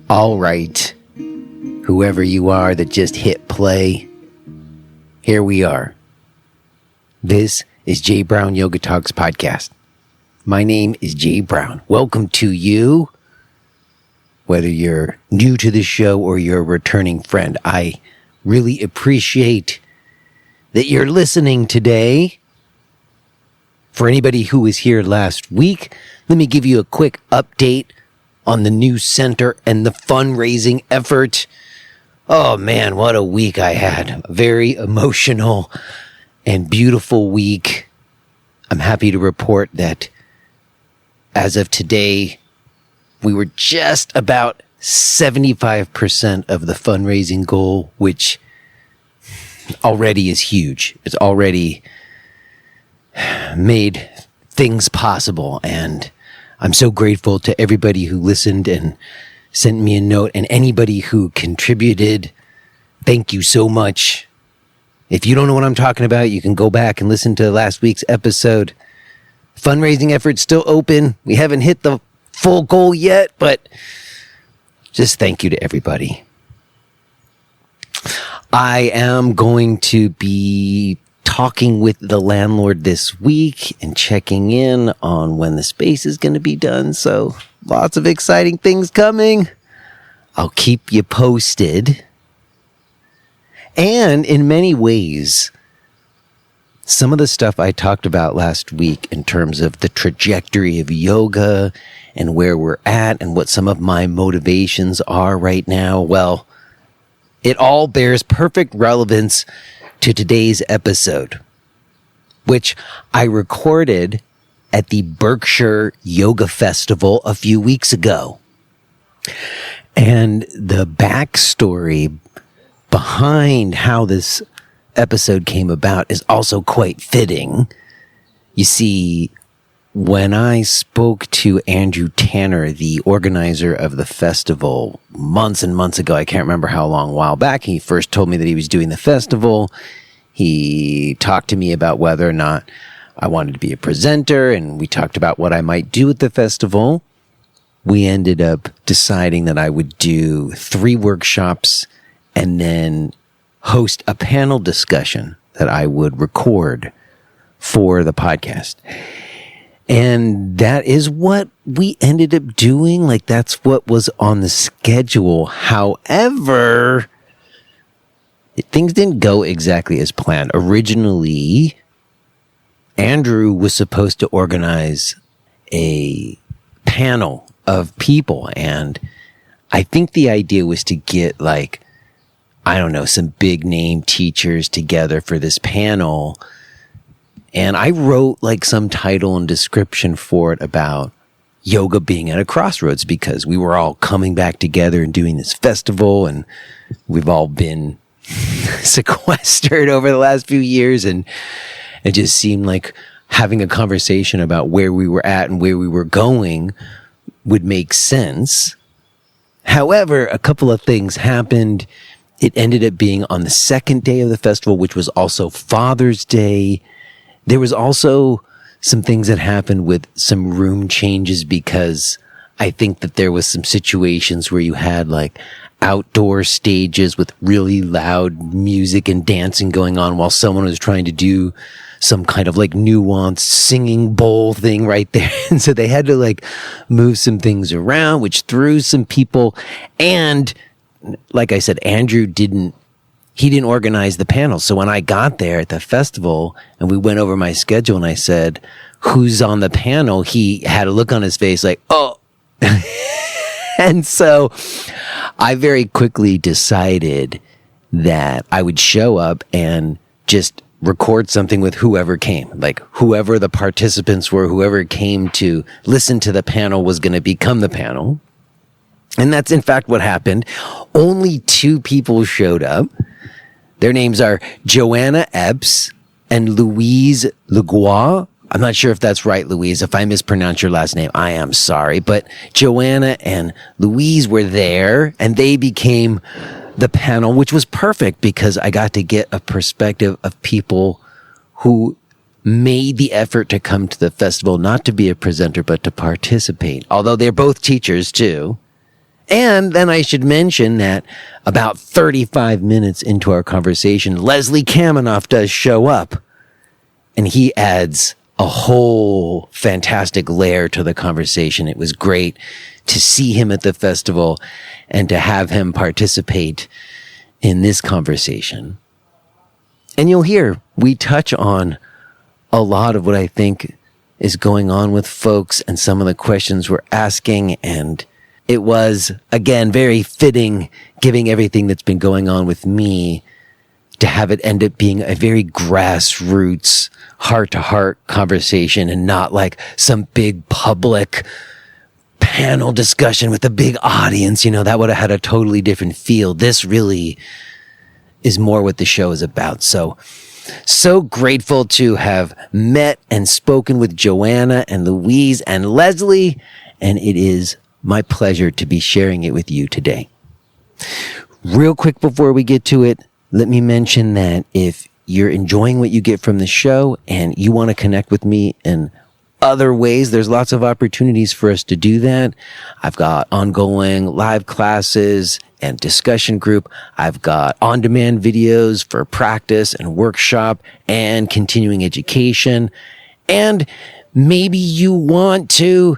All right, whoever you are that just hit play, here we are. This is Jay Brown Yoga Talks podcast. My name is Jay Brown. Welcome to you. Whether you're new to the show or you're a returning friend, I really appreciate that you're listening today. For anybody who was here last week, let me give you a quick update on the new center and the fundraising effort. Oh man, what a week I had. A very emotional and beautiful week. I'm happy to report that as of today, we were just about 75% of the fundraising goal, which already is huge. It's already made things possible, and I'm so grateful to everybody who listened and sent me a note, and anybody who contributed. Thank you so much. If you don't know what I'm talking about, you can go back and listen to last week's episode. Fundraising effort's still open. We haven't hit the full goal yet, but just thank you to everybody. I am going to be talking with the landlord this week and checking in on when the space is going to be done. So lots of exciting things coming. I'll keep you posted. And in many ways, some of the stuff I talked about last week in terms of the trajectory of yoga and where we're at and what some of my motivations are right now, well, it all bears perfect relevance to today's episode, which I recorded at the Berkshire Yoga Festival a few weeks ago. And the backstory behind how this episode came about is also quite fitting. You see, when I spoke to Andrew Tanner, the organizer of the festival, months and months ago, I can't remember how long, a while back, he first told me that he was doing the festival. He talked to me about whether or not I wanted to be a presenter, and we talked about what I might do at the festival. We ended up deciding that I would do 3 workshops and then host a panel discussion that I would record for the podcast. And that is what we ended up doing. Like, that's what was on the schedule. However, things didn't go exactly as planned. Originally, Andrew was supposed to organize a panel of people. And I think the idea was to get, like, I don't know, some big name teachers together for this panel. And I wrote like some title and description for it about yoga being at a crossroads, because we were all coming back together and doing this festival, and we've all been sequestered over the last few years, and it just seemed like having a conversation about where we were at and where we were going would make sense. However, a couple of things happened. It ended up being on the second day of the festival, which was also Father's Day. There was also some things that happened with some room changes, because I think that there was some situations where you had like outdoor stages with really loud music and dancing going on while someone was trying to do some kind of like nuanced singing bowl thing right there. And so they had to like move some things around, which threw some people. And like I said, Andrew didn't organize the panel. So when I got there at the festival and we went over my schedule and I said, who's on the panel? He had a look on his face like, oh. And so I very quickly decided that I would show up and just record something with whoever came, like whoever the participants were, whoever came to listen to the panel was going to become the panel. And that's in fact what happened. Only 2 people showed up. Their names are Johanna Epps and Louise LeGouis. I'm not sure if that's right, Louise. If I mispronounce your last name, I am sorry. But Johanna and Louise were there, and they became the panel, which was perfect because I got to get a perspective of people who made the effort to come to the festival, not to be a presenter, but to participate, although they're both teachers too. And then I should mention that about 35 minutes into our conversation, Leslie Kaminoff does show up, and he adds a whole fantastic layer to the conversation. It was great to see him at the festival and to have him participate in this conversation. And you'll hear we touch on a lot of what I think is going on with folks and some of the questions we're asking. And it was, again, very fitting, given everything that's been going on with me, to have it end up being a very grassroots, heart-to-heart conversation and not like some big public panel discussion with a big audience. That would have had a totally different feel. This really is more what the show is about. So grateful to have met and spoken with Johanna and Louise and Leslie, and it is my pleasure to be sharing it with you today. Real quick before we get to it, let me mention that if you're enjoying what you get from the show and you want to connect with me in other ways, there's lots of opportunities for us to do that. I've got ongoing live classes and discussion group. I've got on-demand videos for practice and workshop and continuing education. And maybe you want to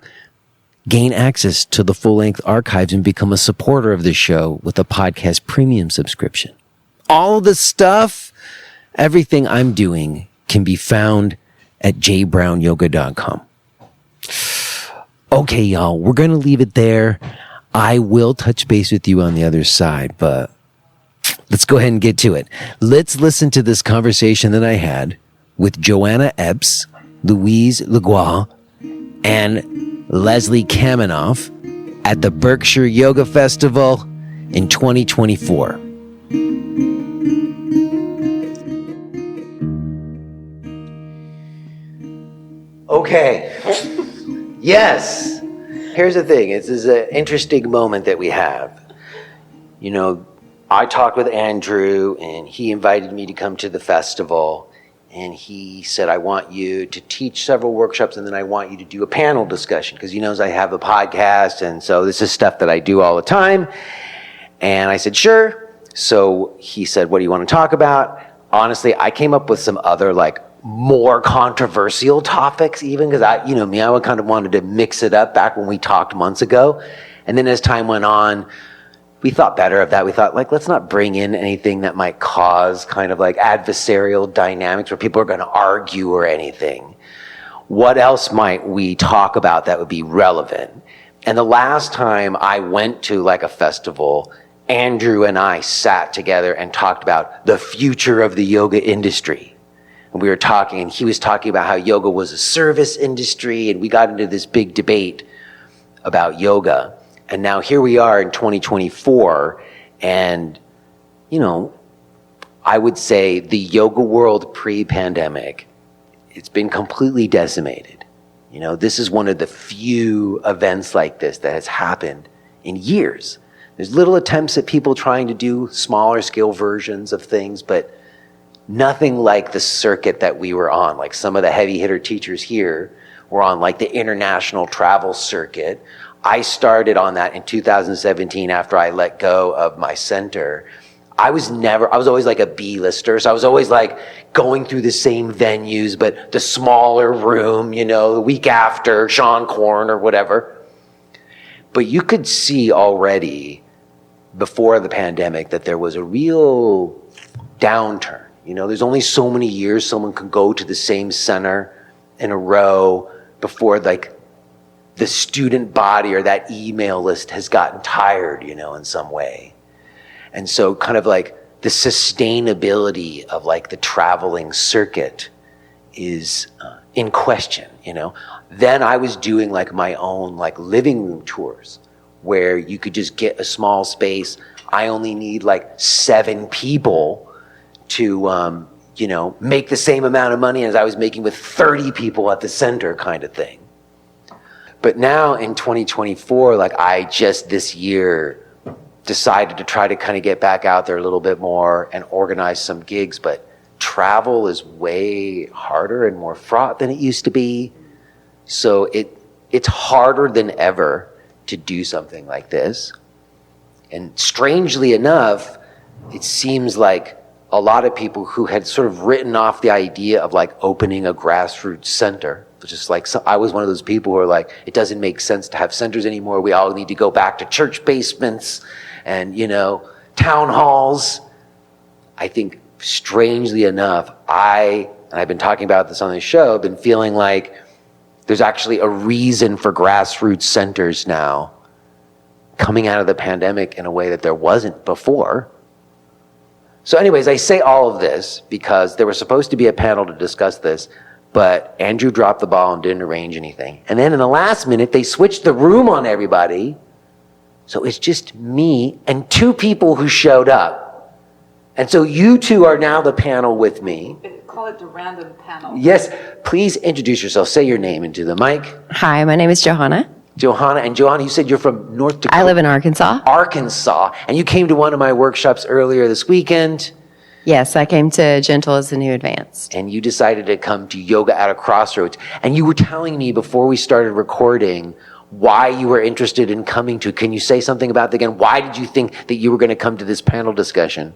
gain access to the full-length archives and become a supporter of the show with a podcast premium subscription. All of the stuff, everything I'm doing can be found at jbrownyoga.com. Okay, y'all, we're going to leave it there. I will touch base with you on the other side, but let's go ahead and get to it. Let's listen to this conversation that I had with Johanna Epps, Louise LeGouis, and Leslie Kaminoff at the Berkshire Yoga Festival in 2024. Okay. Yes. Here's the thing. This is an interesting moment that we have. I talked with Andrew, and he invited me to come to the festival. And he said, I want you to teach several workshops, and then I want you to do a panel discussion, because he knows I have a podcast, and so this is stuff that I do all the time. And I said, sure. So he said, what do you want to talk about? Honestly, I came up with some other, more controversial topics even, because I kind of wanted to mix it up back when we talked months ago. And then as time went on, we thought better of that. We thought, let's not bring in anything that might cause kind of adversarial dynamics where people are going to argue or anything. What else might we talk about that would be relevant? And the last time I went to a festival, Andrew and I sat together and talked about the future of the yoga industry. And we were talking, and he was talking about how yoga was a service industry, and we got into this big debate about yoga. And now here we are in 2024, and, I would say the yoga world pre-pandemic, it's been completely decimated. This is one of the few events like this that has happened in years. There's little attempts at people trying to do smaller scale versions of things, but nothing like the circuit that we were on. Some of the heavy hitter teachers here were on the international travel circuit. I started on that in 2017 after I let go of my center. I was always a B-lister. So I was always going through the same venues, but the smaller room, the week after Sean Corn or whatever. But you could see already before the pandemic that there was a real downturn. There's only so many years someone can go to the same center in a row before the student body or that email list has gotten tired, in some way. And so kind of the sustainability of the traveling circuit is in question, Then I was doing my own living room tours where you could just get a small space. I only need 7 people to, make the same amount of money as I was making with 30 people at the center kind of thing. But now in 2024, I just this year decided to try to kind of get back out there a little bit more and organize some gigs. But travel is way harder and more fraught than it used to be. So it's harder than ever to do something like this. And strangely enough, it seems like a lot of people who had sort of written off the idea of like opening a grassroots center, just like, so I was one of those people who are like, it doesn't make sense to have centers anymore. We all need to go back to church basements and, town halls. I think strangely enough, and I've been talking about this on the show, I've been feeling like there's actually a reason for grassroots centers now coming out of the pandemic in a way that there wasn't before. So anyways, I say all of this because there was supposed to be a panel to discuss this, but Andrew dropped the ball and didn't arrange anything. And then in the last minute, they switched the room on everybody. So it's just me and two people who showed up. And so you two are now the panel with me. Call it the random panel. Yes, please introduce yourself. Say your name into the mic. Hi, my name is Johanna. And Johanna, you said you're from North Dakota. I live in Arkansas. Arkansas. And you came to one of my workshops earlier this weekend. Yes, I came to Gentle as the New Advanced. And you decided to come to Yoga at a Crossroads. And you were telling me before we started recording why you were interested in coming to. Can you say something about that again? Why did you think that you were going to come to this panel discussion?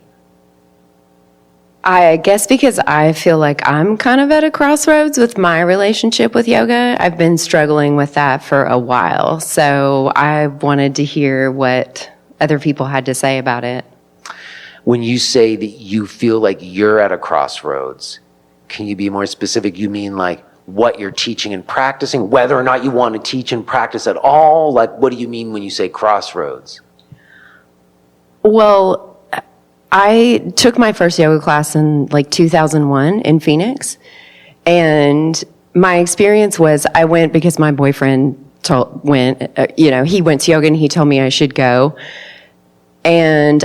I guess because I feel like I'm kind of at a crossroads with my relationship with yoga. I've been struggling with that for a while. So I wanted to hear what other people had to say about it. When you say that you feel like you're at a crossroads, can you be more specific? You mean like what you're teaching and practicing, whether or not you want to teach and practice at all? Like, what do you mean when you say crossroads? Well, I took my first yoga class in like 2001 in Phoenix. And my experience was I went because my boyfriend he went to yoga and he told me I should go. And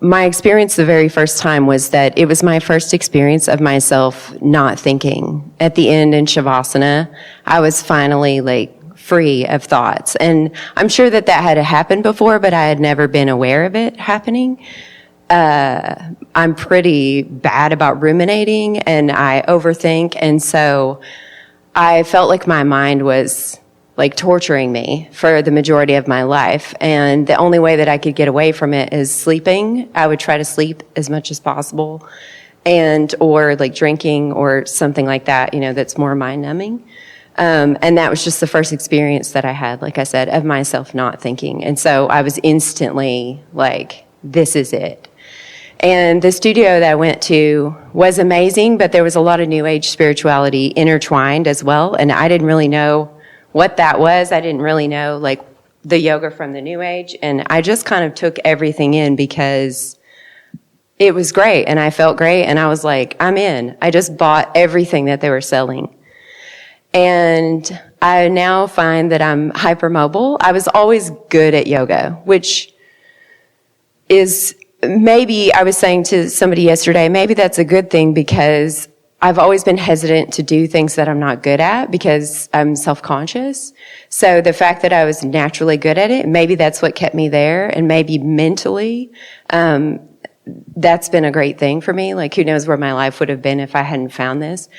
my experience the very first time was that it was my first experience of myself not thinking. At the end in Shavasana, I was finally like free of thoughts. And I'm sure that had happened before, but I had never been aware of it happening. I'm pretty bad about ruminating and I overthink. And so I felt like my mind was like torturing me for the majority of my life. And the only way that I could get away from it is sleeping. I would try to sleep as much as possible or like drinking or something like that, that's more mind numbing. And that was just the first experience that I had, like I said, of myself not thinking. And so I was instantly like, this is it. And the studio that I went to was amazing, but there was a lot of New Age spirituality intertwined as well. And I didn't really know what that was. I didn't really know like the yoga from the New Age. And I just kind of took everything in because it was great and I felt great. And I was like, I'm in. I just bought everything that they were selling. And I now find that I'm hypermobile. I was always good at yoga, which is maybe, I was saying to somebody yesterday, maybe that's a good thing because I've always been hesitant to do things that I'm not good at because I'm self-conscious. So the fact that I was naturally good at it, maybe that's what kept me there. And maybe mentally, that's been a great thing for me. Like, who knows where my life would have been if I hadn't found this.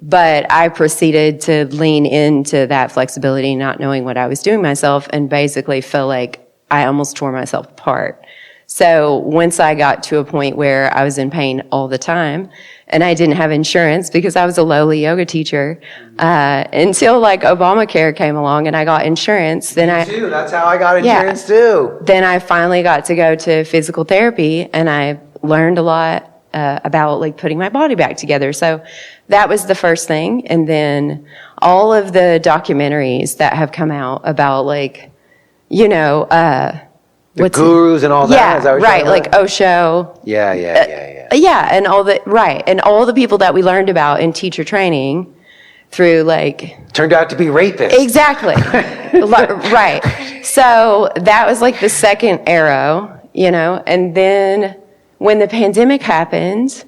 But I proceeded to lean into that flexibility, not knowing what I was doing myself, and basically felt like I almost tore myself apart. So once I got to a point where I was in pain all the time, and I didn't have insurance because I was a lowly yoga teacher, until like Obamacare came along and I got insurance. Then Me too. That's how I got insurance too. Then I finally got to go to physical therapy, and I learned a lot about like putting my body back together. So that was the first thing. And then all of the documentaries that have come out about like, the gurus and all that? Yeah, is that what right, like Osho. Yeah. Yeah, and all the people that we learned about in teacher training through like... Turned out to be rapists. Exactly. Right. So that was like the second arrow, and then when the pandemic happened,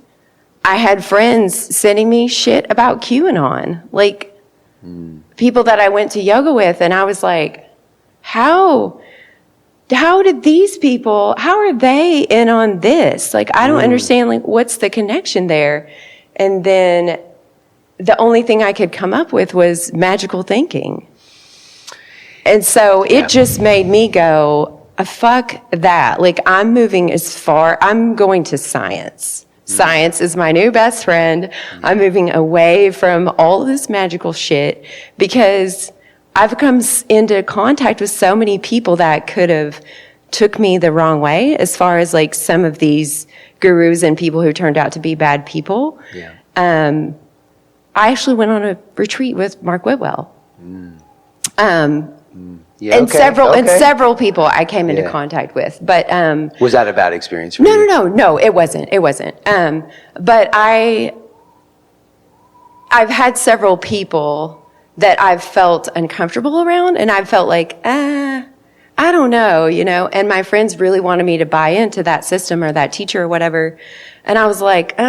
I had friends sending me shit about QAnon, like people that I went to yoga with, and I was like, how did these people, how are they in on this? Like, I don't understand, like, what's the connection there? And then the only thing I could come up with was magical thinking. And so it just made me go, fuck that. Like, I'm going to science. Science is my new best friend. I'm moving away from all of this magical shit because I've come into contact with so many people that could have took me the wrong way as far as like some of these gurus and people who turned out to be bad people. Yeah. I actually went on a retreat with Mark Whitwell. Yeah, and several people I came into contact with. But was that a bad experience for you? No, it wasn't. But I've had several people that I've felt uncomfortable around, and I've felt like, I don't know, and my friends really wanted me to buy into that system or that teacher or whatever. And I was like,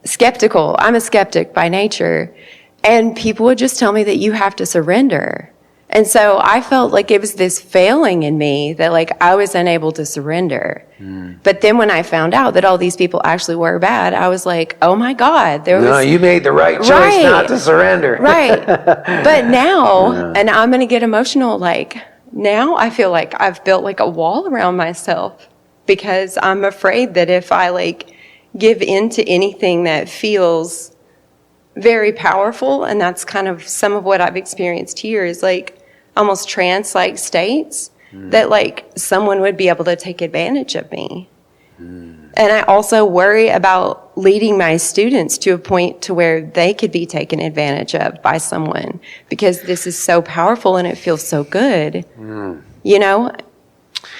skeptical. I'm a skeptic by nature. And people would just tell me that you have to surrender. And so I felt like it was this failing in me that like I was unable to surrender. But then when I found out that all these people actually were bad, I was like, oh my God. You made the right choice not to surrender. Right. But now, and I'm going to get emotional, like now I feel like I've built like a wall around myself because I'm afraid that if I like give into anything that feels very powerful, and that's kind of some of what I've experienced here is like almost trance-like states that like someone would be able to take advantage of me. And I also worry about leading my students to a point to where they could be taken advantage of by someone because this is so powerful and it feels so good,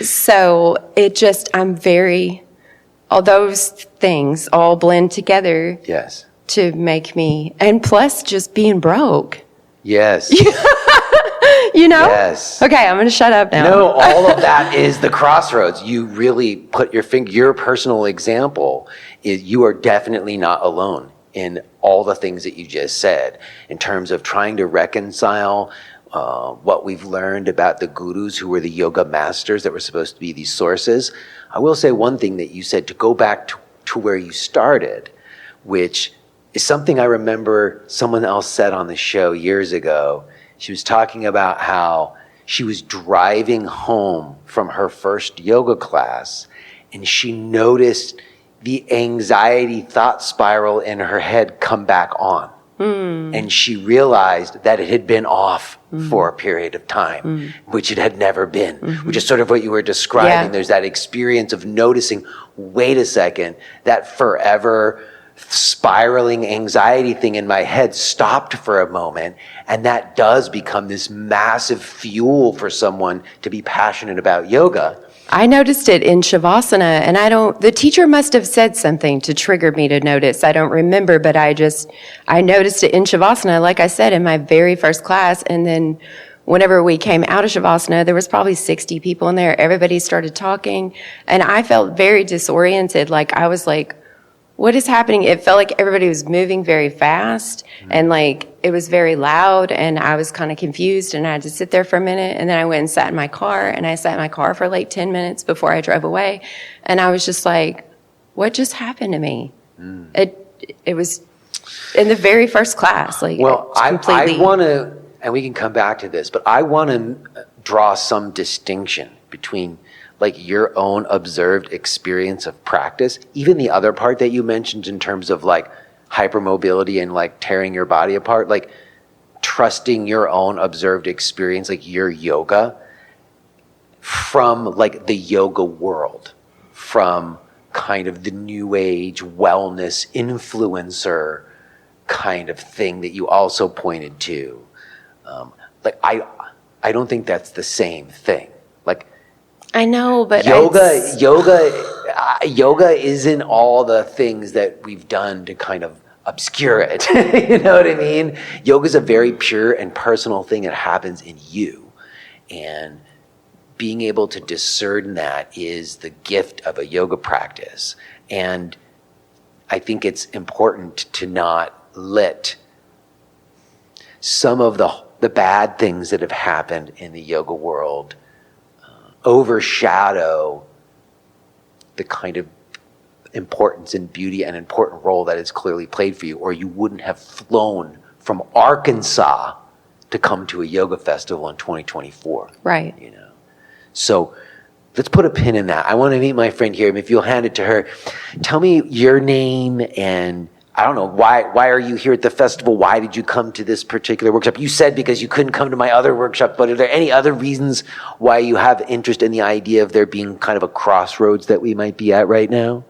So it just, all those things all blend together. Yes. To make me, and plus just being broke. Yes. Yes. Okay, I'm going to shut up now. No, all of that is the crossroads. You really put your finger, your personal example is you are definitely not alone in all the things that you just said in terms of trying to reconcile what we've learned about the gurus who were the yoga masters that were supposed to be these sources. I will say one thing that you said to go back to where you started, which is something I remember someone else said on the show years ago. She was talking about how she was driving home from her first yoga class and she noticed the anxiety thought spiral in her head come back on. And she realized that it had been off for a period of time, which it had never been, which is sort of what you were describing. Yeah. There's that experience of noticing, wait a second, that forever spiraling anxiety thing in my head stopped for a moment, and that does become this massive fuel for someone to be passionate about yoga. I noticed it in Shavasana, and the teacher must have said something to trigger me to notice. I don't remember, but I noticed it in Shavasana, like I said, in my very first class, and then whenever we came out of Shavasana, there was probably 60 people in there. Everybody started talking, and I felt very disoriented, like I was like, what is happening? It felt like everybody was moving very fast and like it was very loud and I was kind of confused and I had to sit there for a minute and then I went and sat in my car and I sat in my car for like 10 minutes before I drove away and I was just like, what just happened to me? It was in the very first class. Like, well, I want to, and we can come back to this, but I want to draw some distinction between like your own observed experience of practice, even the other part that you mentioned in terms of like hypermobility and like tearing your body apart, like trusting your own observed experience, like your yoga from like the yoga world, from kind of the new age wellness influencer kind of thing that you also pointed to. Like I don't think that's the same thing. Like, I know, but yoga isn't all the things that we've done to kind of obscure it. You know what I mean? Yoga is a very pure and personal thing that happens in you. And being able to discern that is the gift of a yoga practice. And I think it's important to not let some of the bad things that have happened in the yoga world overshadow the kind of importance and beauty and important role that it's clearly played for you, or you wouldn't have flown from Arkansas to come to a yoga festival in 2024. Right. You know, so let's put a pin in that. I want to meet my friend here. If you'll hand it to her, tell me your name and I don't know, why are you here at the festival? Why did you come to this particular workshop? You said because you couldn't come to my other workshop, but are there any other reasons why you have interest in the idea of there being kind of a crossroads that we might be at right now?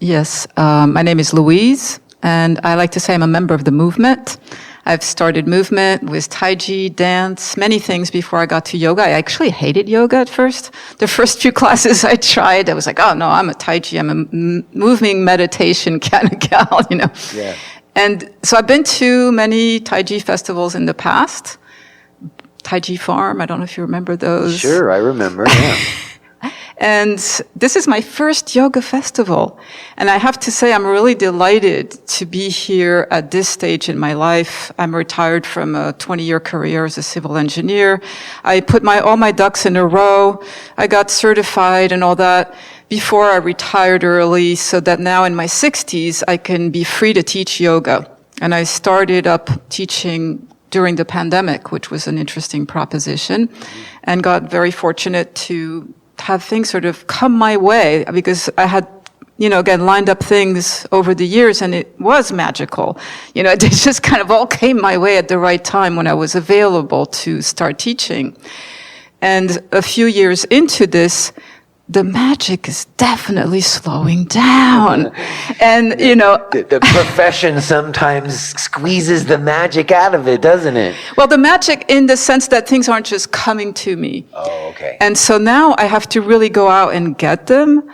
Yes, my name is Louise, and I like to say I'm a member of the movement. I've started movement with Tai Chi, dance, many things before I got to yoga. I actually hated yoga at first. The first few classes I tried, I was like, oh no, I'm a Tai Chi, I'm a moving meditation kind of gal, you know. Yeah. And so I've been to many Tai Chi festivals in the past. Tai Chi Farm, I don't know if you remember those. Sure, I remember, yeah. And this is my first yoga festival. And I have to say, I'm really delighted to be here at this stage in my life. I'm retired from a 20-year career as a civil engineer. I put all my ducks in a row. I got certified and all that before I retired early, so that now in my 60s, I can be free to teach yoga. And I started up teaching during the pandemic, which was an interesting proposition, and got very fortunate to have things sort of come my way, because I had, again, lined up things over the years, and it was magical. It just kind of all came my way at the right time when I was available to start teaching. And a few years into this, the magic is definitely slowing down. And, The profession sometimes squeezes the magic out of it, doesn't it? Well, the magic in the sense that things aren't just coming to me. Oh, okay. And so now I have to really go out and get them.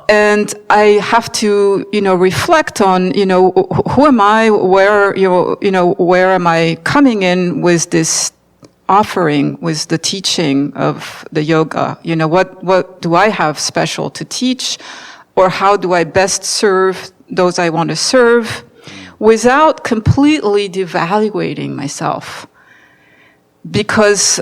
And I have to, reflect on, who am I? Where am I coming in with this offering, with the teaching of the yoga? What do I have special to teach? Or how do I best serve those I want to serve without completely devaluating myself? Because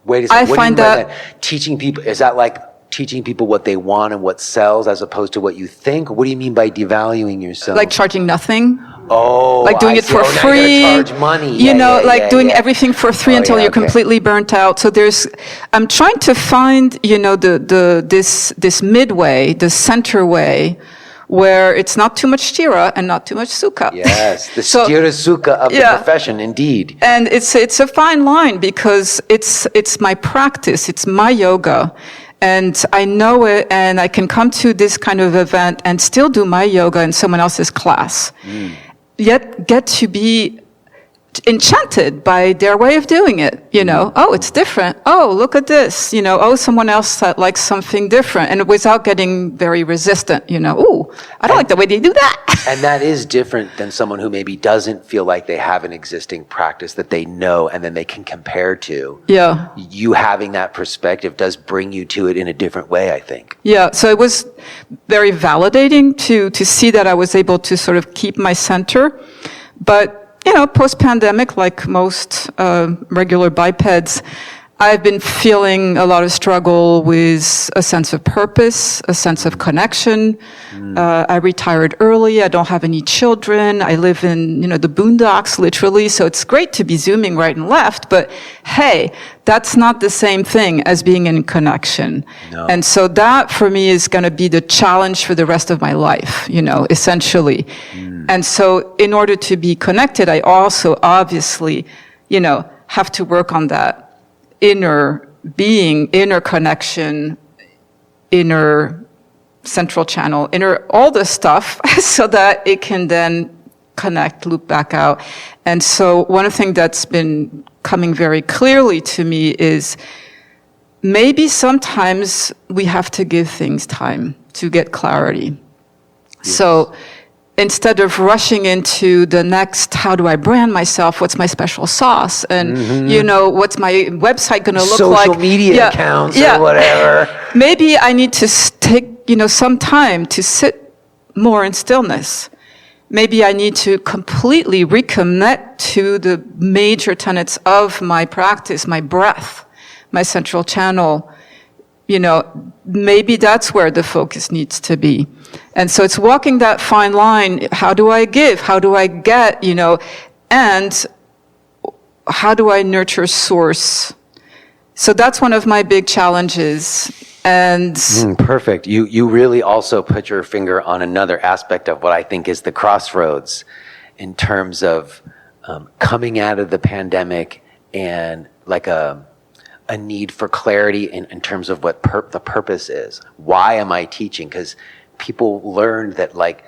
wait a second, I what find do you mean by that teaching people, is that like teaching people what they want and what sells as opposed to what you think? What do you mean by devaluing yourself? like charging nothing. Oh, Like doing I it see. for Now free, you're gonna charge money. doing everything for free until you're okay. completely burnt out. So I'm trying to find, this midway, the center way, where it's not too much stira and not too much sukha. Yes, the stira sukha of the profession, indeed. And it's a fine line, because it's my practice, it's my yoga. And I know it, and I can come to this kind of event and still do my yoga in someone else's class. Yet get to be enchanted by their way of doing it. Oh, it's different. Oh, look at this. Oh, someone else that likes something different, and without getting very resistant. Ooh, I don't like the way they do that. And that is different than someone who maybe doesn't feel like they have an existing practice that they know and then they can compare to. Yeah. You having that perspective does bring you to it in a different way, I think. Yeah. So it was very validating to see that I was able to sort of keep my center. But post-pandemic, like most regular bipeds, I've been feeling a lot of struggle with a sense of purpose, a sense of connection. I retired early. I don't have any children. I live in, the boondocks, literally. So it's great to be Zooming right and left. But hey, that's not the same thing as being in connection. No. And so that, for me, is going to be the challenge for the rest of my life, essentially. And so in order to be connected, I also obviously, have to work on that inner being, inner connection, inner central channel, inner all this stuff, so that it can then connect, loop back out. And so one of the things that's been coming very clearly to me is maybe sometimes we have to give things time to get clarity. Yes. So instead of rushing into the next, how do I brand myself? What's my special sauce? And, what's my website going to look like? Social media accounts or whatever. Maybe I need to take, some time to sit more in stillness. Maybe I need to completely reconnect to the major tenets of my practice, my breath, my central channel. Maybe that's where the focus needs to be. And so it's walking that fine line. How do I give? How do I get, and how do I nurture source? So that's one of my big challenges. And perfect. You really also put your finger on another aspect of what I think is the crossroads in terms of coming out of the pandemic and like a need for clarity in terms of what the purpose is. Why am I teaching? Because people learned that like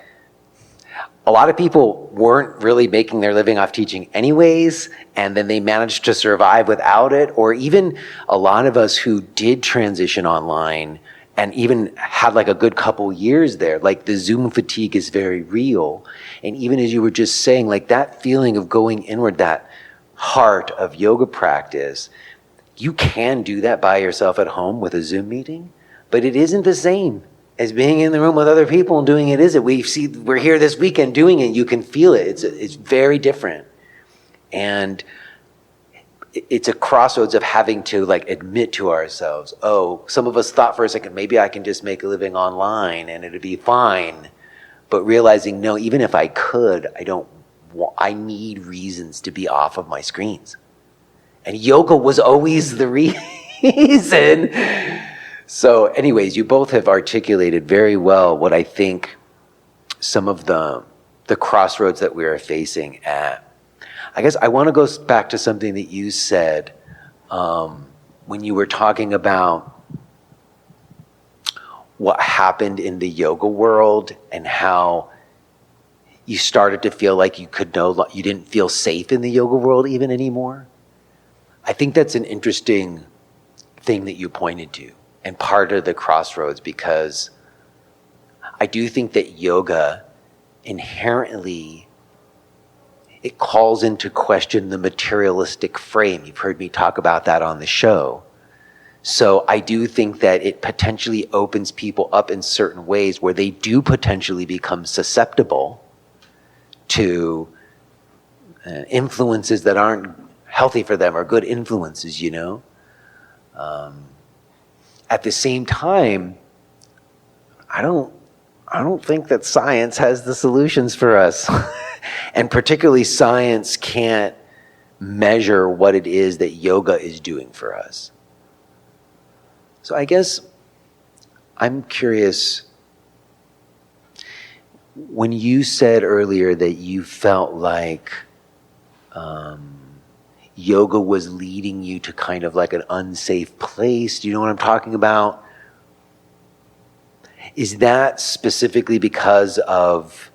a lot of people weren't really making their living off teaching anyways, and then they managed to survive without it. Or even a lot of us who did transition online and even had like a good couple years there, like the Zoom fatigue is very real. And even as you were just saying, like that feeling of going inward, that heart of yoga practice, you can do that by yourself at home with a Zoom meeting, but it isn't the same as being in the room with other people and doing it, is it? We're here this weekend doing it. You can feel it. It's very different. And it's a crossroads of having to like admit to ourselves, oh, some of us thought for a second, maybe I can just make a living online and it'd be fine. But realizing, no, even if I could, I need reasons to be off of my screens. And yoga was always the reason. So anyways, you both have articulated very well what I think some of the crossroads that we are facing at. I guess I want to go back to something that you said when you were talking about what happened in the yoga world and how you started to feel like you didn't feel safe in the yoga world even anymore. I think that's an interesting thing that you pointed to. And part of the crossroads, because I do think that yoga inherently, it calls into question the materialistic frame. You've heard me talk about that on the show. So I do think that it potentially opens people up in certain ways where they do potentially become susceptible to influences that aren't healthy for them or good influences, At the same time, I don't think that science has the solutions for us. And particularly science can't measure what it is that yoga is doing for us. So I guess I'm curious, when you said earlier that you felt like yoga was leading you to kind of like an unsafe place. Do you know what I'm talking about? Is that specifically because of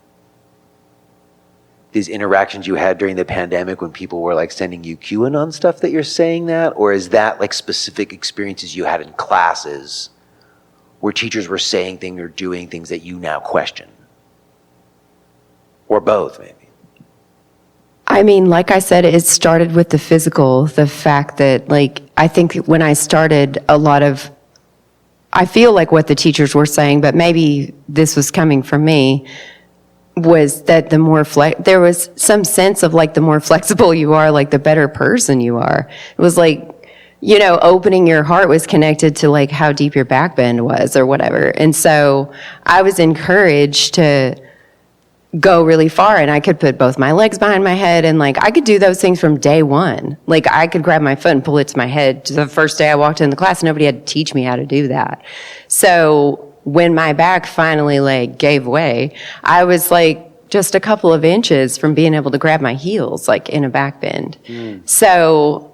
these interactions you had during the pandemic when people were like sending you QAnon stuff that you're saying that? Or is that like specific experiences you had in classes where teachers were saying things or doing things that you now question? Or both, maybe? I mean, like I said, it started with the physical, the fact that, like, I think when I started, I feel like what the teachers were saying, but maybe this was coming from me, was that there was some sense of, like, the more flexible you are, like, the better person you are. It was like, opening your heart was connected to, like, how deep your back bend was or whatever. And so I was encouraged to go really far, and I could put both my legs behind my head, and like I could do those things from day one. Like I could grab my foot and pull it to my head. The first day I walked in the class, nobody had to teach me how to do that. So when my back finally like gave way, I was like just a couple of inches from being able to grab my heels like in a back bend. So,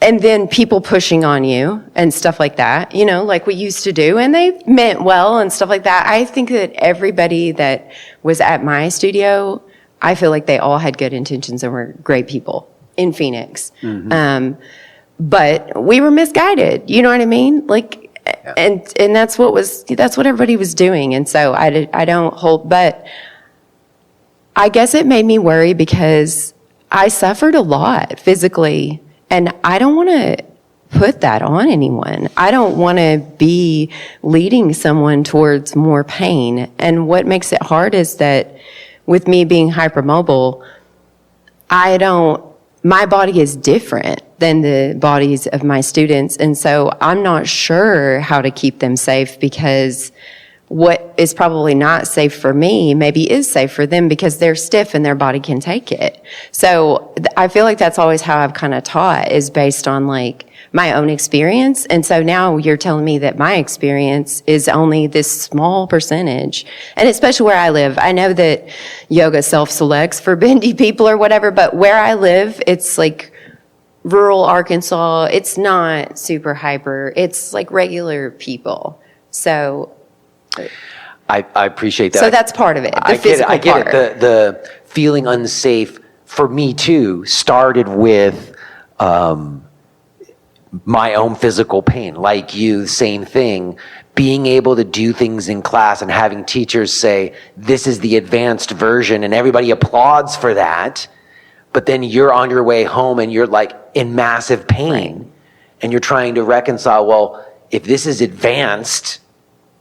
and then people pushing on you and stuff like that, like we used to do, and they meant well and stuff like that. I think that everybody that was at my studio, I feel like they all had good intentions and were great people in Phoenix. Mm-hmm. But we were misguided, you know what I mean? Like, yeah. And that's what everybody was doing. And so I don't hold, but I guess it made me worry because I suffered a lot physically. And I don't want to put that on anyone. I don't want to be leading someone towards more pain. And what makes it hard is that with me being hypermobile, my body is different than the bodies of my students. And so I'm not sure how to keep them safe because what is probably not safe for me maybe is safe for them because they're stiff and their body can take it. So I feel like that's always how I've kind of taught, is based on like my own experience. And so now you're telling me that my experience is only this small percentage. And especially where I live, I know that yoga self-selects for bendy people or whatever, but where I live, it's like rural Arkansas. It's not super hyper. It's like regular people. So I appreciate that. So that's part of it. The I physical get it. part. The feeling unsafe for me too started with my own physical pain. Like you, same thing. Being able to do things in class and having teachers say, this is the advanced version, and everybody applauds for that. But then you're on your way home and you're like in massive pain. Right. And you're trying to reconcile, well, if this is advanced,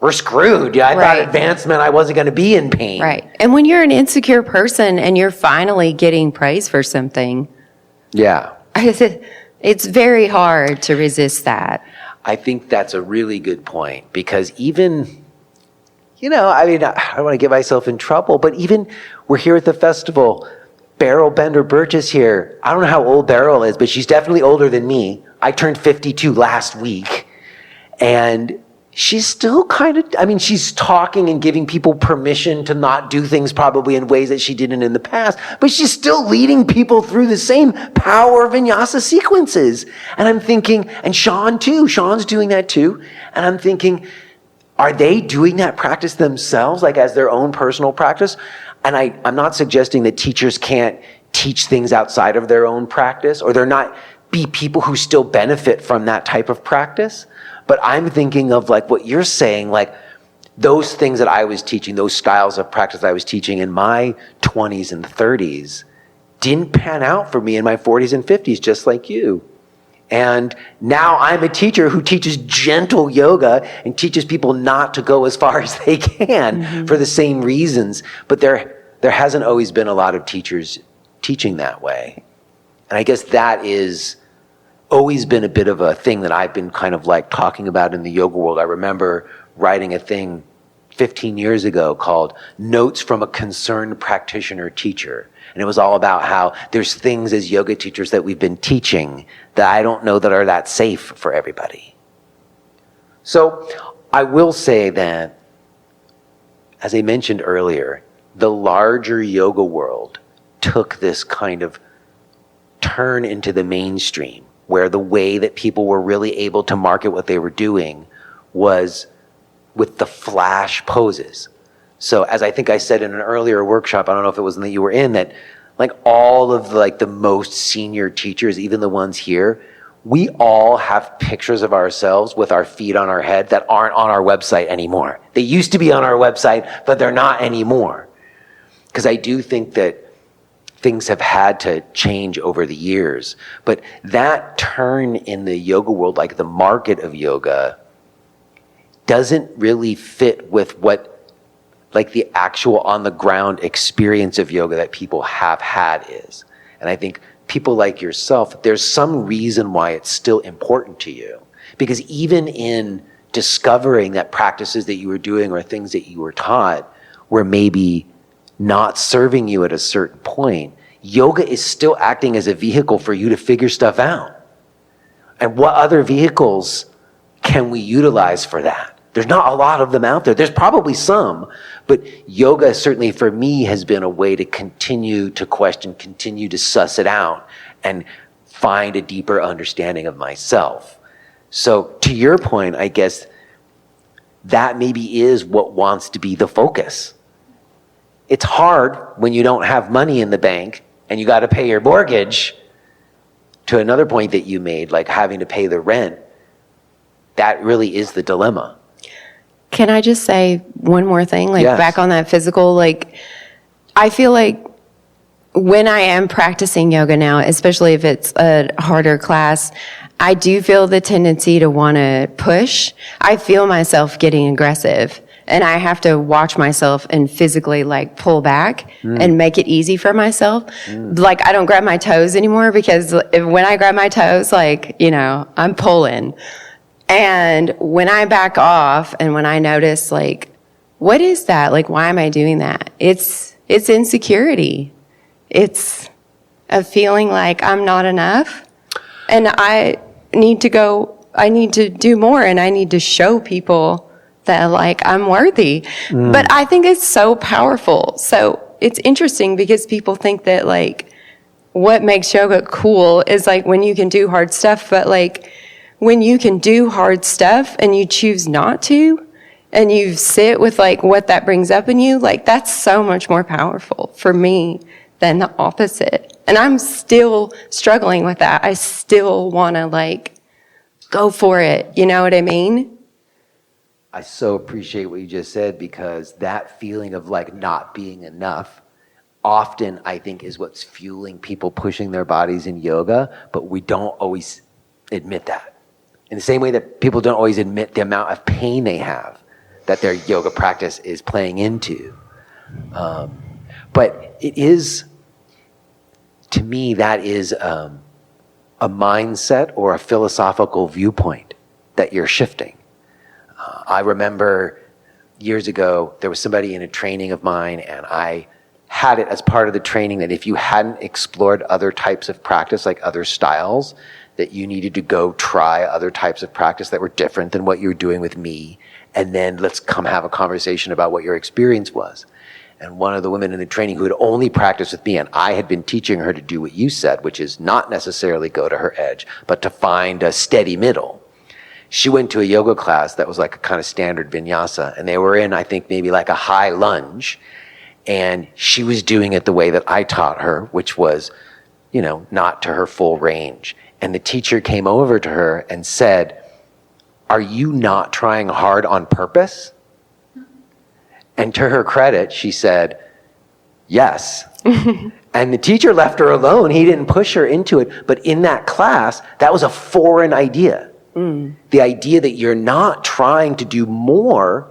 we're screwed. I thought advanced meant I wasn't going to be in pain. Right. And when you're an insecure person and you're finally getting praise for something. Yeah. It's very hard to resist that. I think that's a really good point, because even, I don't want to get myself in trouble, but even we're here at the festival, Beryl Bender Birch is here. I don't know how old Beryl is, but she's definitely older than me. I turned 52 last week, and she's still she's talking and giving people permission to not do things probably in ways that she didn't in the past, but she's still leading people through the same power vinyasa sequences. And I'm thinking, and Sean too, Sean's doing that too. And I'm thinking, are they doing that practice themselves, like as their own personal practice? And I'm not suggesting that teachers can't teach things outside of their own practice, or they're not be people who still benefit from that type of practice. But I'm thinking of like what you're saying, like those things that I was teaching, those styles of practice I was teaching in my 20s and 30s didn't pan out for me in my 40s and 50s, just like you. And now I'm a teacher who teaches gentle yoga and teaches people not to go as far as they can for the same reasons. But there hasn't always been a lot of teachers teaching that way. And I guess that is always been a bit of a thing that I've been kind of like talking about in the yoga world. I remember writing a thing 15 years ago called Notes from a Concerned Practitioner Teacher. And it was all about how there's things as yoga teachers that we've been teaching that I don't know that are that safe for everybody. So I will say that, as I mentioned earlier, the larger yoga world took this kind of turn into the mainstream, where the way that people were really able to market what they were doing was with the flash poses. So as I think I said in an earlier workshop, I don't know if it was that you were in, that like all of the most senior teachers, even the ones here, we all have pictures of ourselves with our feet on our head that aren't on our website anymore. They used to be on our website, but they're not anymore. Because I do think that things have had to change over the years. But that turn in the yoga world, like the market of yoga, doesn't really fit with what like the actual on the ground experience of yoga that people have had is. And I think people like yourself, there's some reason why it's still important to you. Because even in discovering that practices that you were doing or things that you were taught were maybe not serving you at a certain point, yoga is still acting as a vehicle for you to figure stuff out. And what other vehicles can we utilize for that? There's not a lot of them out there. There's probably some, but yoga certainly for me has been a way to continue to question, continue to suss it out, and find a deeper understanding of myself. So to your point, I guess that maybe is what wants to be the focus. It's hard when you don't have money in the bank and you got to pay your mortgage. To another point that you made, like having to pay the rent, that really is the dilemma. Can I just say one more thing? Like, yes. Back on that physical, like, I feel like when I am practicing yoga now, especially if it's a harder class, I do feel the tendency to want to push. I feel myself getting aggressive, and I have to watch myself and physically like pull back and make it easy for myself. Like, I don't grab my toes anymore, because when I grab my toes, like, I'm pulling. And when I back off and when I notice like what is that? Like, why am I doing that? It's insecurity. It's a feeling like I'm not enough and I need to do more, and I need to show people that like I'm worthy. But I think it's so powerful. So it's interesting because people think that like what makes yoga cool is like when you can do hard stuff, but like when you can do hard stuff and you choose not to, and you sit with like what that brings up in you, like that's so much more powerful for me than the opposite. And I'm still struggling with that. I still want to like go for it. You know what I mean? I so appreciate what you just said, because that feeling of like not being enough often, I think, is what's fueling people pushing their bodies in yoga, but we don't always admit that. In the same way that people don't always admit the amount of pain they have that their yoga practice is playing into. But it is, to me, that is a mindset or a philosophical viewpoint that you're shifting. I remember years ago, there was somebody in a training of mine, and I had it as part of the training that if you hadn't explored other types of practice, like other styles, that you needed to go try other types of practice that were different than what you were doing with me, and then let's come have a conversation about what your experience was. And one of the women in the training who had only practiced with me, and I had been teaching her to do what you said, which is not necessarily go to her edge, but to find a steady middle. She went to a yoga class that was like a kind of standard vinyasa, and they were in, I think, maybe like a high lunge, and she was doing it the way that I taught her, which was, you know, not to her full range. And the teacher came over to her and said, "Are you not trying hard on purpose?" And to her credit, she said, "Yes." And the teacher left her alone. He didn't push her into it. But in that class, that was a foreign idea. The idea that you're not trying to do more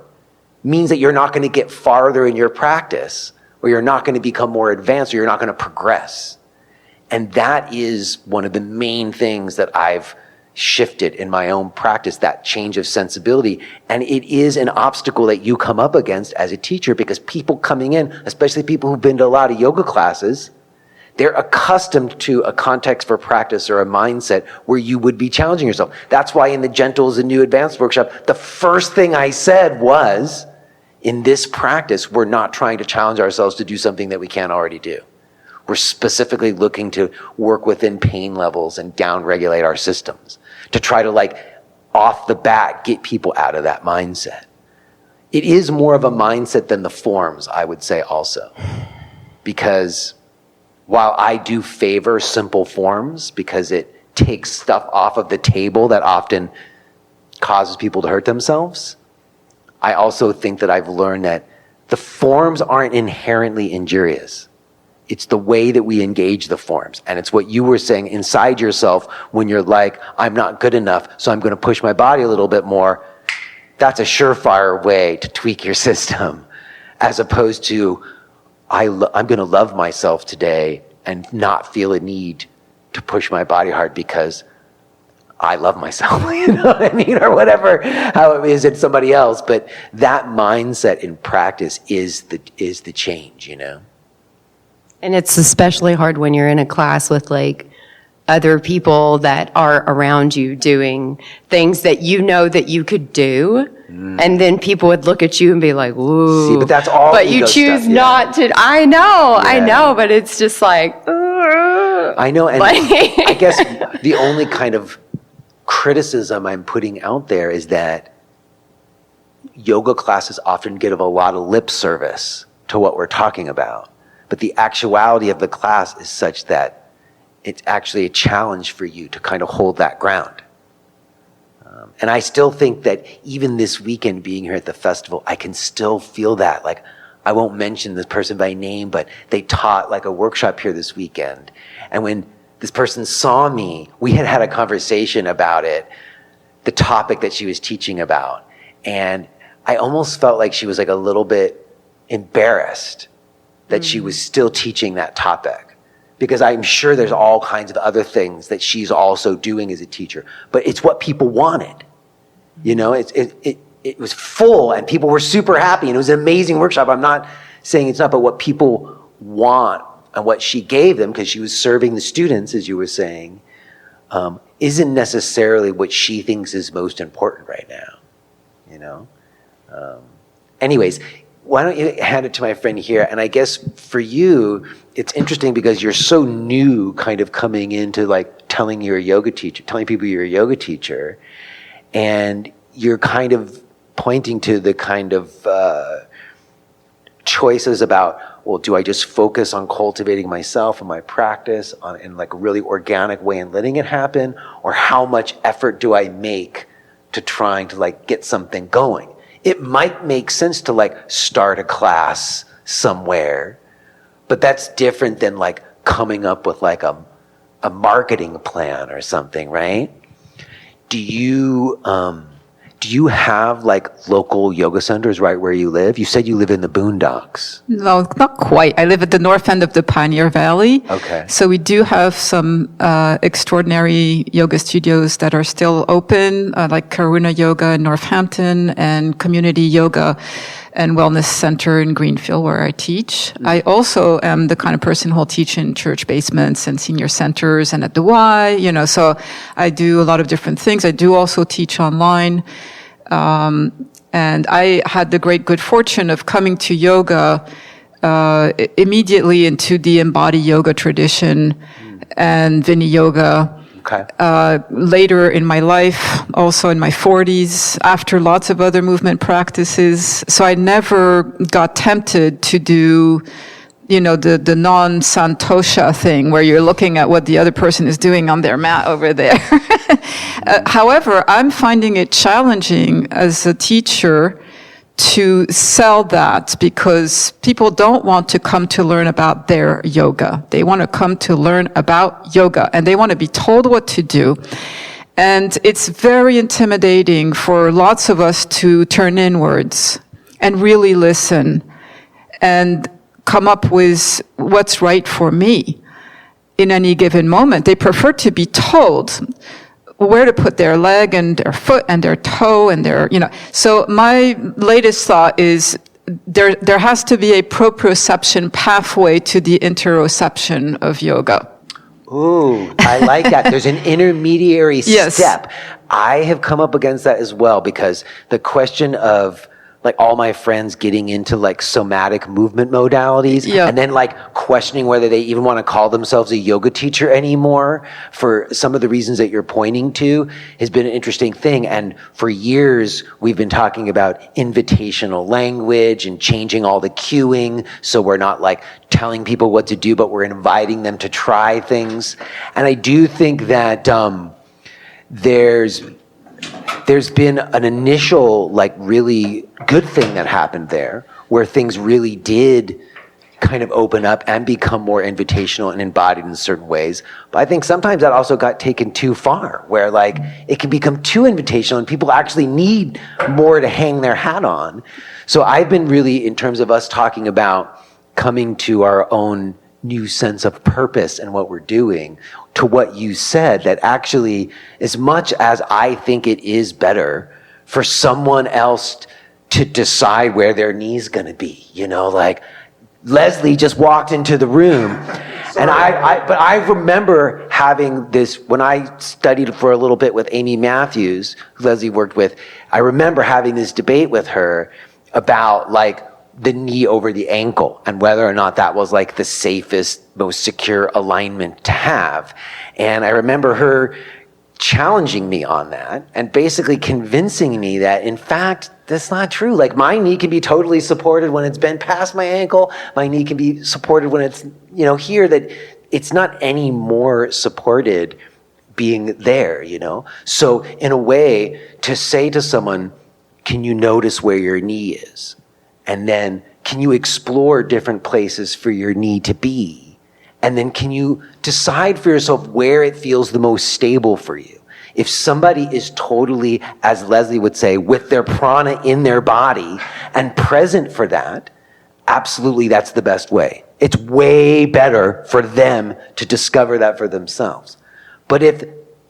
means that you're not going to get farther in your practice, or you're not going to become more advanced, or you're not going to progress. And that is one of the main things that I've shifted in my own practice, that change of sensibility. And it is an obstacle that you come up against as a teacher, because people coming in, especially people who've been to a lot of yoga classes, they're accustomed to a context for practice or a mindset where you would be challenging yourself. That's why in the Gentles and New Advanced workshop, the first thing I said was, in this practice, we're not trying to challenge ourselves to do something that we can't already do. We're specifically looking to work within pain levels and down-regulate our systems, to try to, like, off the bat, get people out of that mindset. It is more of a mindset than the forms, I would say also. Because while I do favor simple forms, because it takes stuff off of the table that often causes people to hurt themselves, I also think that I've learned that the forms aren't inherently injurious. It's the way that we engage the forms. And it's what you were saying inside yourself when you're like, I'm not good enough, so I'm going to push my body a little bit more. That's a surefire way to tweak your system, as opposed to, I'm going to love myself today and not feel a need to push my body hard because I love myself, you know what I mean? Or whatever, how it is in somebody else. But that mindset in practice is the change, you know? And it's especially hard when you're in a class with like other people that are around you doing things that you know that you could do. And then people would look at you and be like, ooh. See, but that's all But you choose stuff, not to. I know, but it's just like, I know, and I guess the only kind of criticism I'm putting out there is that yoga classes often give a lot of lip service to what we're talking about. But the actuality of the class is such that it's actually a challenge for you to kind of hold that ground. And I still think that even this weekend being here at the festival, I can still feel that. Like, I won't mention this person by name, but they taught like a workshop here this weekend. And when this person saw me, we had a conversation about it, the topic that she was teaching about. And I almost felt like she was like a little bit embarrassed that she was still teaching that topic. Because I'm sure there's all kinds of other things that she's also doing as a teacher. But it's what people wanted. You know, it was full and people were super happy and it was an amazing workshop. I'm not saying it's not, but what people want and what she gave them, because she was serving the students, as you were saying, isn't necessarily what she thinks is most important right now, you know? Anyways, why don't you hand it to my friend here? And I guess for you, it's interesting because you're so new kind of coming into like telling you're a yoga teacher, telling people you're a yoga teacher, and you're kind of pointing to the kind of choices about, well, do I just focus on cultivating myself and my practice in like a really organic way and letting it happen? Or how much effort do I make to trying to like get something going? It might make sense to like start a class somewhere, but that's different than like coming up with like a marketing plan or something, right? Do you have like local yoga centers right where you live? You said you live in the boondocks. No, not quite. I live at the north end of the Pioneer Valley. Okay. So we do have some extraordinary yoga studios that are still open, like Karuna Yoga in Northampton and Community Yoga and Wellness Center in Greenfield, where I teach. I also am the kind of person who'll teach in church basements and senior centers and at the Y, you know, so I do a lot of different things. I do also teach online. And I had the great good fortune of coming to yoga immediately into the embodied yoga tradition and Vinaya Yoga. Okay. Later in my life, also in my 40s, after lots of other movement practices. So I never got tempted to do, you know, the non-santosha thing where you're looking at what the other person is doing on their mat over there. However, I'm finding it challenging as a teacher to sell that because people don't want to come to learn about their yoga. They want to come to learn about yoga and they want to be told what to do. And it's very intimidating for lots of us to turn inwards and really listen and come up with what's right for me in any given moment. They prefer to be told where to put their leg and their foot and their toe and their, you know. So my latest thought is there has to be a proprioception pathway to the interoception of yoga. Ooh, I like that. There's an intermediary Yes. step. I have come up against that as well because the question of like all my friends getting into like somatic movement modalities and then like questioning whether they even want to call themselves a yoga teacher anymore for some of the reasons that you're pointing to has been an interesting thing. And for years, we've been talking about invitational language and changing all the cueing. So we're not like telling people what to do, but we're inviting them to try things. And I do think that there's been an initial, like, really good thing that happened there, where things really did kind of open up and become more invitational and embodied in certain ways. But I think sometimes that also got taken too far, where, like, it can become too invitational and people actually need more to hang their hat on. So I've been really, in terms of us talking about coming to our own new sense of purpose and what we're doing, to what you said, that actually, as much as I think it is better for someone else to decide where their knee's gonna be, you know, like Leslie just walked into the room and but I remember having this, when I studied for a little bit with Amy Matthews, who Leslie worked with, I remember having this debate with her about like the knee over the ankle and whether or not that was like the safest, most secure alignment to have. And I remember her challenging me on that and basically convincing me that in fact, that's not true. Like my knee can be totally supported when it's bent past my ankle. My knee can be supported when it's, you know, here, that it's not any more supported being there, you know? So in a way, to say to someone, can you notice where your knee is? And then can you explore different places for your knee to be? And then can you decide for yourself where it feels the most stable for you? If somebody is totally, as Leslie would say, with their prana in their body and present for that, absolutely that's the best way. It's way better for them to discover that for themselves. But if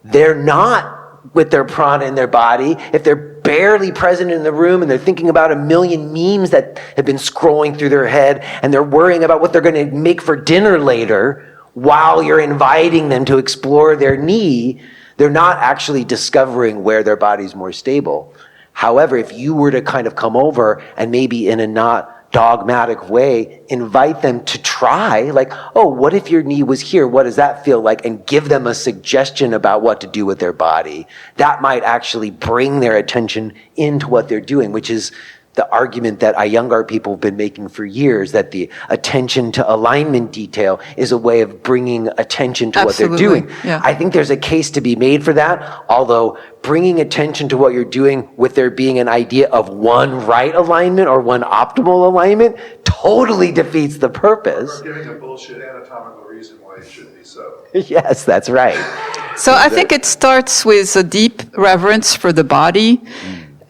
they're not with their prana in their body, if they're barely present in the room and they're thinking about a million memes that have been scrolling through their head and they're worrying about what they're going to make for dinner later while you're inviting them to explore their knee, they're not actually discovering where their body's more stable. However, if you were to kind of come over and maybe in a not dogmatic way, invite them to try, like, oh, what if your knee was here? What does that feel like? And give them a suggestion about what to do with their body. That might actually bring their attention into what they're doing, which is the argument that Iyengar people have been making for years, that the attention to alignment detail is a way of bringing attention to what they're doing. Yeah. I think there's a case to be made for that, although bringing attention to what you're doing with there being an idea of one right alignment or one optimal alignment totally defeats the purpose. Or giving a bullshit anatomical reason why it shouldn't be so. Yes, that's right. So I think it starts with a deep reverence for the body.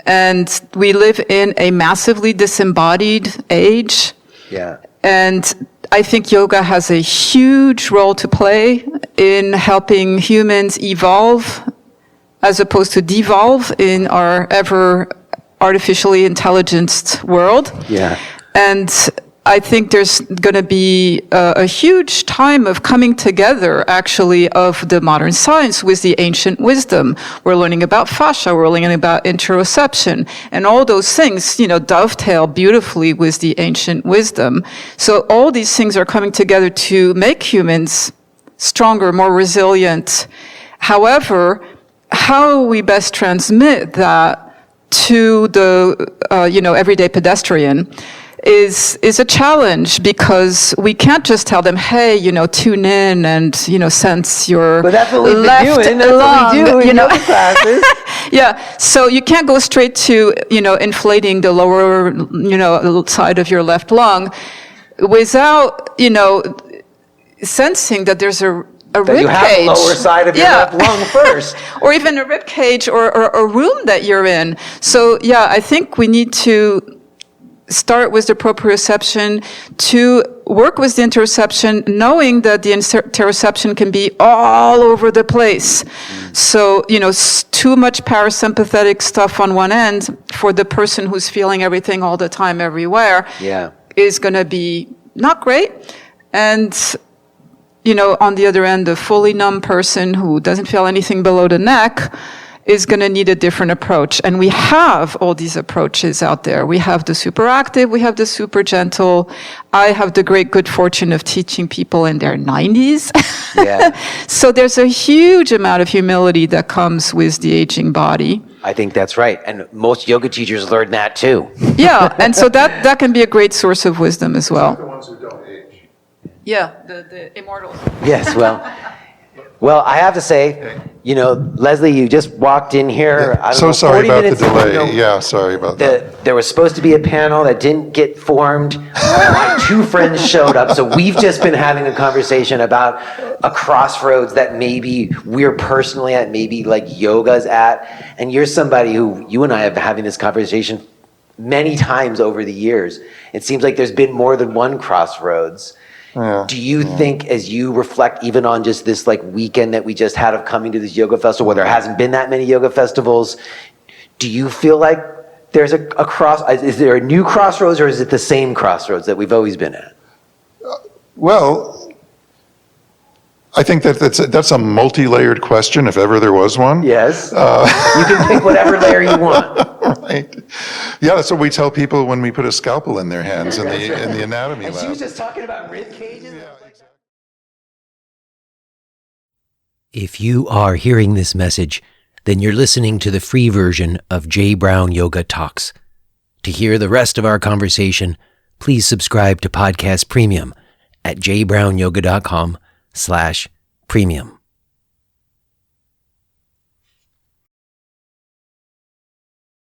And we live in a massively disembodied age. Yeah. And I think yoga has a huge role to play in helping humans evolve as opposed to devolve in our ever artificially intelligenced world. Yeah. And I think there's going to be a huge time of coming together, actually, of the modern science with the ancient wisdom. We're learning about fascia, we're learning about interoception, and all those things, dovetail beautifully with the ancient wisdom. So all these things are coming together to make humans stronger, more resilient. However, how we best transmit that to the, everyday pedestrian is a challenge, because we can't just tell them, hey, tune in and, sense your But that's what we've left been doing. That's lung, what we do in yoga classes. Yeah. So you can't go straight to, inflating the lower, side of your left lung without, sensing that there's a rib You have cage. the lower side of your left lung first. Or even a rib cage or a room that you're in. So, yeah, I think we need to start with the proprioception, to work with the interoception, knowing that the interoception can be all over the place. So, too much parasympathetic stuff on one end for the person who's feeling everything all the time, everywhere, is going to be not great. And, on the other end, a fully numb person who doesn't feel anything below the neck is going to need a different approach. And we have all these approaches out there. We have the super active, we have the super gentle. I have the great good fortune of teaching people in their 90s. Yeah. So there's a huge amount of humility that comes with the aging body. I think that's right. And most yoga teachers learn that too. Yeah, and so that can be a great source of wisdom as The well. ones who don't age. Yeah, the immortals. Yes, well, I have to say, Leslie, you just walked in here. I don't So know, sorry 40 about the minutes delay. ago. Yeah, sorry about that. There was supposed to be a panel that didn't get formed. My two friends showed up, so we've just been having a conversation about a crossroads that maybe we're personally at, maybe like yoga's at. And you're somebody who, you and I have been having this conversation many times over the years. It seems like there's been more than one crossroads. Yeah, Do you think, as you reflect even on just this like weekend that we just had of coming to this yoga festival, where there hasn't been that many yoga festivals, do you feel like there's a is there a new crossroads, or is it the same crossroads that we've always been at? Well, I think that's a multi-layered question, if ever there was one. Yes. You can pick whatever layer you want. Right. Yeah, that's what we tell people when we put a scalpel in their hands in the anatomy And lab. she was just talking about rib cages. Yeah, exactly. If you are hearing this message, then you're listening to the free version of J. Brown Yoga Talks. To hear the rest of our conversation, please subscribe to Podcast Premium at jbrownyoga.com/premium.